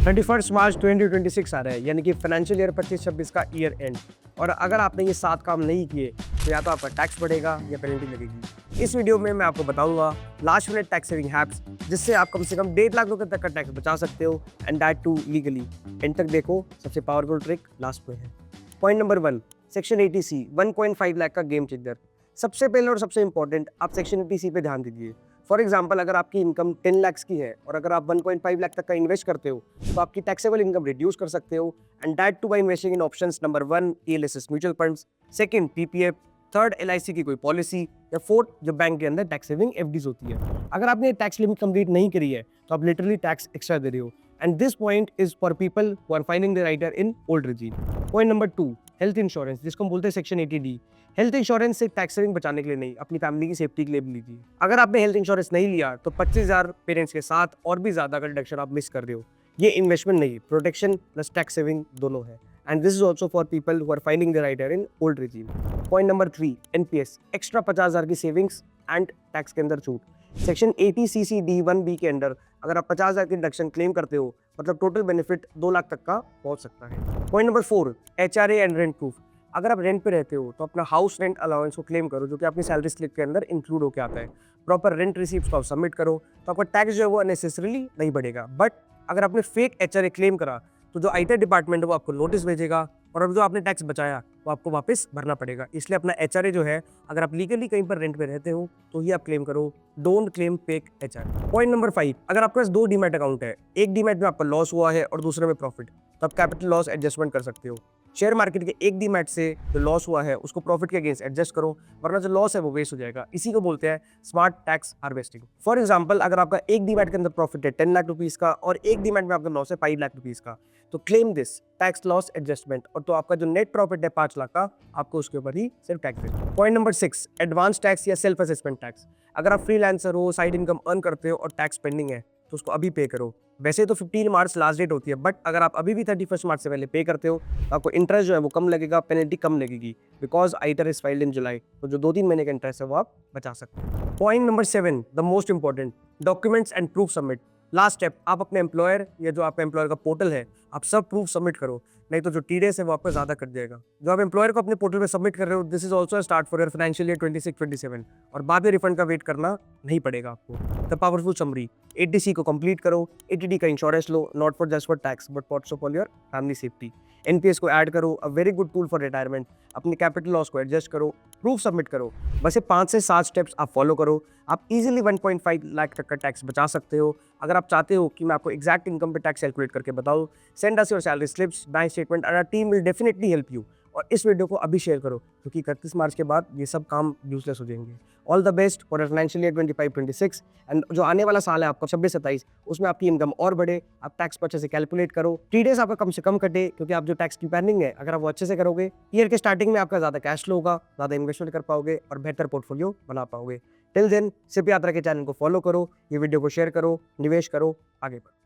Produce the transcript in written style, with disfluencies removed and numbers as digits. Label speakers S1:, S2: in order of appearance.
S1: 31 मार्च 2026 आ रहा है, यानी कि फाइनेंशियल ईयर 25-26 का ईयर एंड। और अगर आपने ये 7 काम नहीं किए तो या तो आपका टैक्स बढ़ेगा या पेनल्टी लगेगी। इस वीडियो में मैं आपको बताऊंगा last minute tax saving hacks, जिससे आप कम से कम 1.5 लाख रुपए तक का टैक्स बचा सकते हो, and that too legally. End तक देखो, सबसे पावरफुल ट्रिक लास्ट में है। Point number 1, section 80C 1.5 lakh का गेम चेंजर। सबसे पहले और सबसे इंपॉर्टेंट, आप सेक्शन 80C पे ध्यान दीजिए। फॉर एग्जाम्पल, अगर आपकी इनकम 10 लाख की है और अगर आप 1.5 लाख तक का इन्वेस्ट करते हो तो आपकी टैक्सेबल इनकम रिड्यूस कर सकते हो, and that too by investing in options number 1 ELSS mutual funds, second PPF, third LIC की कोई पॉलिसी, या फोर्थ जो बैंक के अंदर टैक्स सेविंग FDs होती है। अगर आपने टैक्स लिमिट कंप्लीट नहीं करी है तो आप लिटरली टैक्स एक्स्ट्रा दे रहे हो, and this point is for people who are finding the writer in old regime। Point number 2, health insurance, जिसको हम बोलते हैं सेक्शन 80D। हेल्थ इंश्योरेंस सिर्फ टैक्स सेविंग बचाने के लिए नहीं, अपनी फैमिली की सेफ्टी के लिए भी लीजिए। अगर आपने हेल्थ इंश्योरेंस नहीं लिया तो 25,000 पेरेंट्स के साथ और भी ज्यादा का डिडक्शन आप मिस कर रहे हो। ये इन्वेस्टमेंट नहीं, प्रोटेक्शन प्लस टैक्स सेविंग दोनों है, and this is also for people who are finding the writer in old regime। Point number 3, NPS, extra 50,000 की सेविंग्स एंड टैक्स के अंदर छूट। सेक्शन 80CC-D1B के अंदर अगर आप 50,000 की डिडक्शन क्लेम करते हो, मतलब टोटल बेनिफिट 2 लाख तक का पहुंच सकता है। Point number 4, HRA and rent proof. अगर आप रेंट पे रहते हो तो अपना हाउस रेंट अलाउंस को क्लेम करो, जो कि आपकी सैलरी स्लिप के अंदर इंक्लूड होकर आता है। प्रॉपर रेंट रिसीप्ट को आप सबमिट करो तो आपका टैक्स जो है वो अननेसेसरीली नहीं बढ़ेगा। बट अगर आपने फेक HRA क्लेम करा तो जो आईटी डिपार्टमेंट है वो आपको नोटिस भेजेगा, और अब जो आपने टैक्स बचाया वो आपको वापस भरना पड़ेगा। इसलिए अपना HRA जो है, अगर आप लीगली कहीं पर रेंट पे रहते हो तो ही आप क्लेम करो, don't claim fake HRA। Point number 5, अगर आपके पास 2 डीमैट अकाउंट है, एक डीमैट में आपका लॉस हुआ है और दूसरे में प्रॉफिट, तो आप कैपिटल लॉस एडजस्टमेंट कर सकते हो। शेयर मार्केट के एक डीमैट से जो लॉस हुआ है उसको प्रॉफिट के अगेंस्ट एडजस्ट करो, वरना जो लॉस है वो वेस्ट हो जाएगा। इसी को बोलते हैं smart tax harvesting. For example, अगर आपका एक डीमैट के अंदर प्रॉफिट है 10 लाख रुपीस का और एक डीमैट में आपका लॉस है 5 लाख रुपीस का, तो claim this tax loss adjustment, और तो आपका जो नेट प्रॉफिट है 5 लाख का, आपको उसके ऊपर ही सिर्फ टैक्स देना। पॉइंट नंबर 6, एडवांस टैक्स या सेल्फ असेसमेंट टैक्स। अगर आप फ्रीलांसर हो, साइड इनकम अर्न करते हो और टैक्स पेंडिंग है तो उसको अभी पे करो। वैसे तो 15 मार्च लास्ट डेट होती है, बट अगर आप अभी भी 31 मार्च से पहले पे करते हो तो आपको इंटरेस्ट जो है वो कम लगेगा, पेनल्टी कम लगेगी, बिकॉज आइटर इज फाइल्ड इन जुलाई। तो जो 2-3 महीने का इंटरेस्ट है वो आप बचा सकते हो। Point number 7, the most important, documents and proof submit. Last step, आप अपने एम्प्लॉयर या जो आपका एम्प्लॉयर का पोर्टल है, आप सब प्रूफ सबमिट करो, नहीं तो जो TDS है वो आपको ज्यादा कर जाएगा। जो आप एम्प्लॉयर को अपने पोर्टल पे सबमिट कर रहे हो, this is also start for your financial year 26-27, और बाद में रिफंड का वेट करना नहीं पड़ेगा आपको। द पावरफुल समरी, 80C को कंप्लीट करो, 80D का insurance low, not for just for tax but also for your family safety. NPS को ऐड करो, a very good tool for retirement. अपने कैपिटल लॉस को एडजस्ट करो, प्रूफ सबमिट करो। बस ये 5 से 7 स्टेप्स आप फॉलो करो, आप इजीली 1.5 लाख तक का टैक्स बचा सकते हो। अगर आप चाहते हो कि मैं आपको एग्जैक्ट इनकम पे टैक्स कैलकुलेट करके बताऊं, send us your salary slips, bank statement, और our team will definitely help you. और इस वीडियो को अभी शेयर करो, क्योंकि 31 मार्च के बाद ये सब काम यूजलेस हो जाएंगे। All the best for financial year 25-26, and जो आने वाला साल है आपका 26-27, उसमें आपकी इनकम और बढ़े, आप टैक्स को अच्छे से कैलकुलेट करो, TDS आपका कम से कम कटे, क्योंकि आप जो टैक्स की प्लानिंग है अगर आप वो अच्छे से करोगे, ईयर के स्टार्टिंग में आपका ज्यादा कैश फ्लो होगा, ज्यादा इन्वेस्टमेंट कर पाओगे और बेहतर पोर्टफोलियो बना पाओगे। टिल देन सिप यात्रा के चैनल को फॉलो करो, ये वीडियो को शेयर करो, निवेश करो, आगे बढ़ो।